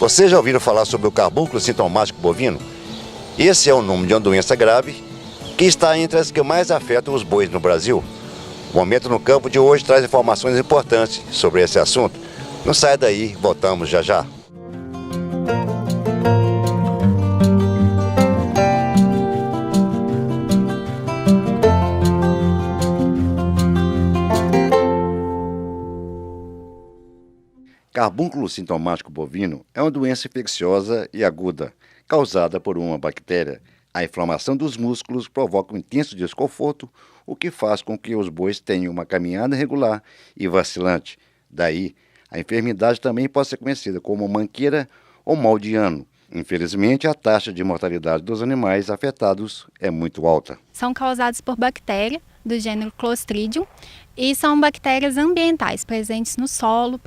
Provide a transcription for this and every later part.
Vocês já ouviram falar sobre o carbúnculo sintomático bovino? Esse é o nome de uma doença grave que está entre as que mais afetam os bois no Brasil. O Momento no Campo de hoje traz informações importantes sobre esse assunto. Não saia daí, voltamos já já. Carbúnculo sintomático bovino é uma doença infecciosa e aguda, causada por uma bactéria. A inflamação dos músculos provoca um intenso desconforto, o que faz com que os bois tenham uma caminhada irregular e vacilante. Daí, a enfermidade também pode ser conhecida como manqueira ou mal de ano. Infelizmente, a taxa de mortalidade dos animais afetados é muito alta. São causados por bactéria do gênero Clostridium e são bactérias ambientais presentes no solo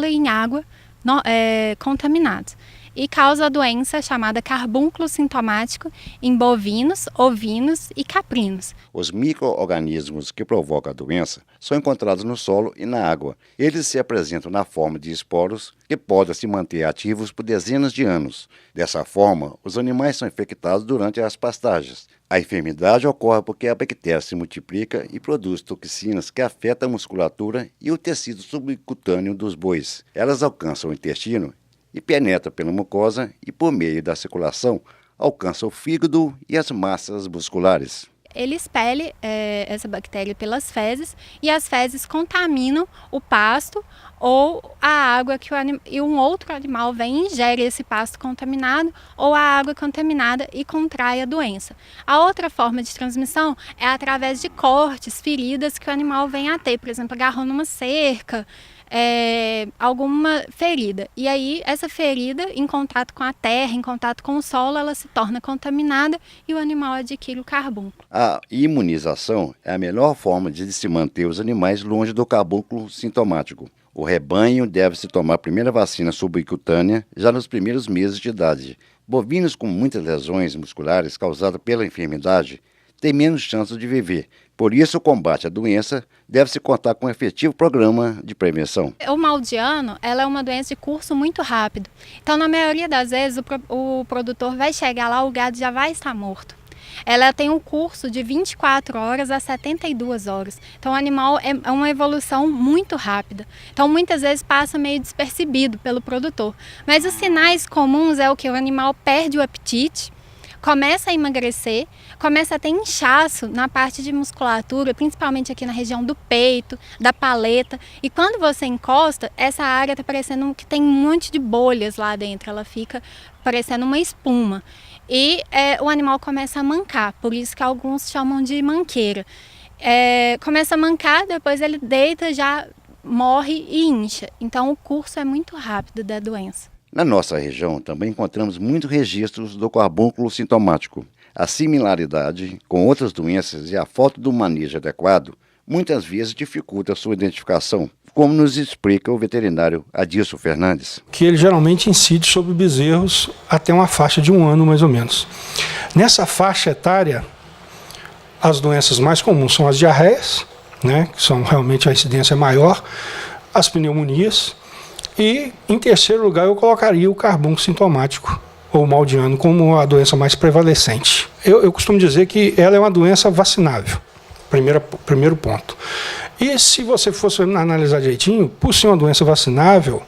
e em água contaminados. E causa a doença chamada carbúnculo sintomático em bovinos, ovinos e caprinos. Os micro-organismos que provocam a doença são encontrados no solo e na água. Eles se apresentam na forma de esporos que podem se manter ativos por dezenas de anos. Dessa forma, os animais são infectados durante as pastagens. A enfermidade ocorre porque a bactéria se multiplica e produz toxinas que afetam a musculatura e o tecido subcutâneo dos bois. Elas alcançam o intestino e penetra pela mucosa e, por meio da circulação, alcança o fígado e as massas musculares. Ele expele essa bactéria pelas fezes e as fezes contaminam o pasto ou a água e um outro animal vem e ingere esse pasto contaminado ou a água contaminada e contrai a doença. A outra forma de transmissão é através de cortes, feridas que o animal vem a ter, por exemplo, agarrou numa cerca, alguma ferida. E aí essa ferida, em contato com a terra, em contato com o solo, ela se torna contaminada e o animal adquire o carbúnculo. A imunização é a melhor forma de se manter os animais longe do carbúnculo sintomático. O rebanho deve se tomar a primeira vacina subcutânea já nos primeiros meses de idade. Bovinos com muitas lesões musculares causadas pela enfermidade têm menos chances de viver. Por isso, o combate à doença deve-se contar com um efetivo programa de prevenção. O mal de ano, ela é uma doença de curso muito rápido. Então, na maioria das vezes, o produtor vai chegar lá, o gado já vai estar morto. Ela tem um curso de 24 horas a 72 horas. Então, o animal é uma evolução muito rápida. Então, muitas vezes passa meio despercebido pelo produtor. Mas os sinais comuns é o que o animal perde o apetite, começa a emagrecer, começa a ter inchaço na parte de musculatura, principalmente aqui na região do peito, da paleta. E quando você encosta, essa área está parecendo que tem um monte de bolhas lá dentro, ela fica parecendo uma espuma. E o animal começa a mancar, por isso que alguns chamam de manqueira. Começa a mancar, depois ele deita, já morre e incha. Então o curso é muito rápido da doença. Na nossa região também encontramos muitos registros do carbúnculo sintomático. A similaridade com outras doenças e a falta do manejo adequado muitas vezes dificulta a sua identificação, como nos explica o veterinário Adilson Fernandes. Que ele geralmente incide sobre bezerros até uma faixa de 1 ano mais ou menos. Nessa faixa etária, as doenças mais comuns são as diarreias, né, que são realmente a incidência maior, as pneumonias, e, em terceiro lugar, eu colocaria o carbúnculo sintomático, ou mal de ano, como a doença mais prevalecente. Eu costumo dizer que ela é uma doença vacinável, primeiro ponto. E se você fosse analisar direitinho, por ser uma doença vacinável,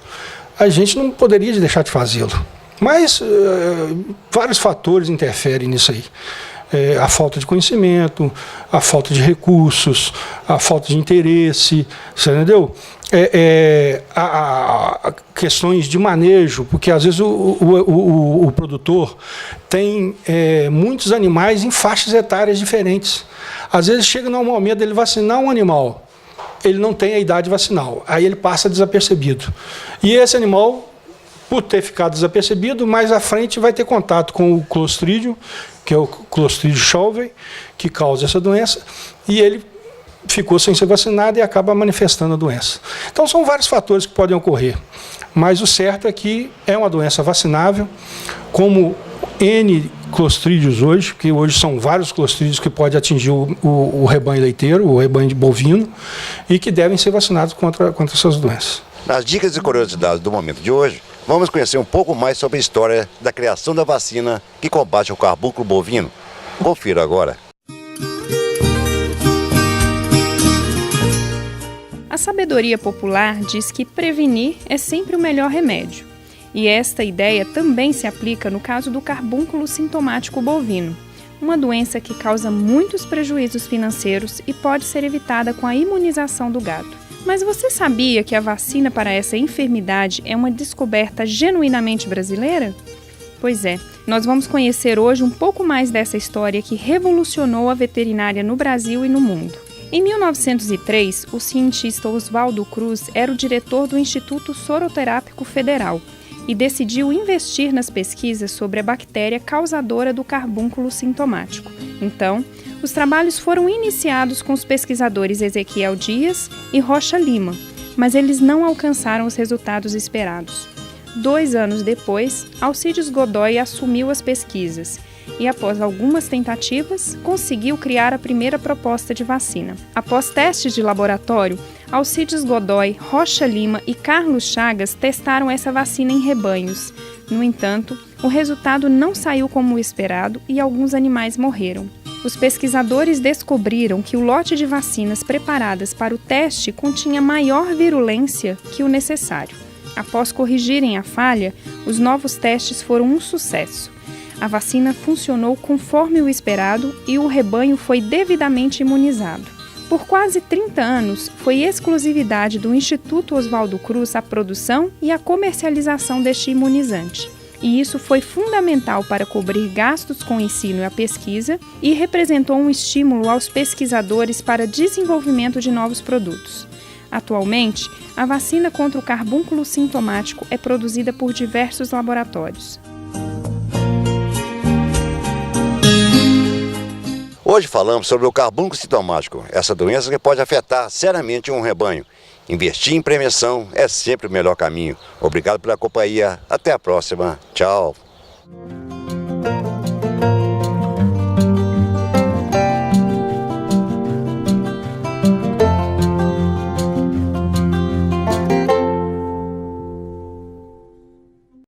a gente não poderia deixar de fazê-lo. Mas vários fatores interferem nisso aí. A falta de conhecimento, a falta de recursos, a falta de interesse, você entendeu? Questões de manejo, porque às vezes o produtor tem muitos animais em faixas etárias diferentes. Às vezes chega no momento dele vacinar um animal, ele não tem a idade vacinal, aí ele passa desapercebido. E esse animal, por ter ficado desapercebido, mais à frente vai ter contato com o Clostridium, que é o Clostridium shelvei, que causa essa doença, e ele ficou sem ser vacinado e acaba manifestando a doença. Então são vários fatores que podem ocorrer, mas o certo é que é uma doença vacinável, como N clostrídeos hoje, que hoje são vários clostrídeos que podem atingir o rebanho leiteiro, o rebanho de bovino, e que devem ser vacinados contra essas doenças. Nas dicas e curiosidades do momento de hoje, vamos conhecer um pouco mais sobre a história da criação da vacina que combate o carbúnculo bovino. Confira agora. A sabedoria popular diz que prevenir é sempre o melhor remédio. E esta ideia também se aplica no caso do carbúnculo sintomático bovino, uma doença que causa muitos prejuízos financeiros e pode ser evitada com a imunização do gado. Mas você sabia que a vacina para essa enfermidade é uma descoberta genuinamente brasileira? Pois é, nós vamos conhecer hoje um pouco mais dessa história que revolucionou a veterinária no Brasil e no mundo. Em 1903, o cientista Oswaldo Cruz era o diretor do Instituto Soroterápico Federal e decidiu investir nas pesquisas sobre a bactéria causadora do carbúnculo sintomático. Então, os trabalhos foram iniciados com os pesquisadores Ezequiel Dias e Rocha Lima, mas eles não alcançaram os resultados esperados. 2 anos depois, Alcides Godoy assumiu as pesquisas e, após algumas tentativas, conseguiu criar a primeira proposta de vacina. Após testes de laboratório, Alcides Godoy, Rocha Lima e Carlos Chagas testaram essa vacina em rebanhos. No entanto, o resultado não saiu como o esperado e alguns animais morreram. Os pesquisadores descobriram que o lote de vacinas preparadas para o teste continha maior virulência que o necessário. Após corrigirem a falha, os novos testes foram um sucesso. A vacina funcionou conforme o esperado e o rebanho foi devidamente imunizado. Por quase 30 anos, foi exclusividade do Instituto Oswaldo Cruz a produção e a comercialização deste imunizante. E isso foi fundamental para cobrir gastos com o ensino e a pesquisa e representou um estímulo aos pesquisadores para desenvolvimento de novos produtos. Atualmente, a vacina contra o carbúnculo sintomático é produzida por diversos laboratórios. Hoje falamos sobre o carbúnculo sintomático, essa doença que pode afetar seriamente um rebanho. Investir em prevenção é sempre o melhor caminho. Obrigado pela companhia. Até a próxima. Tchau.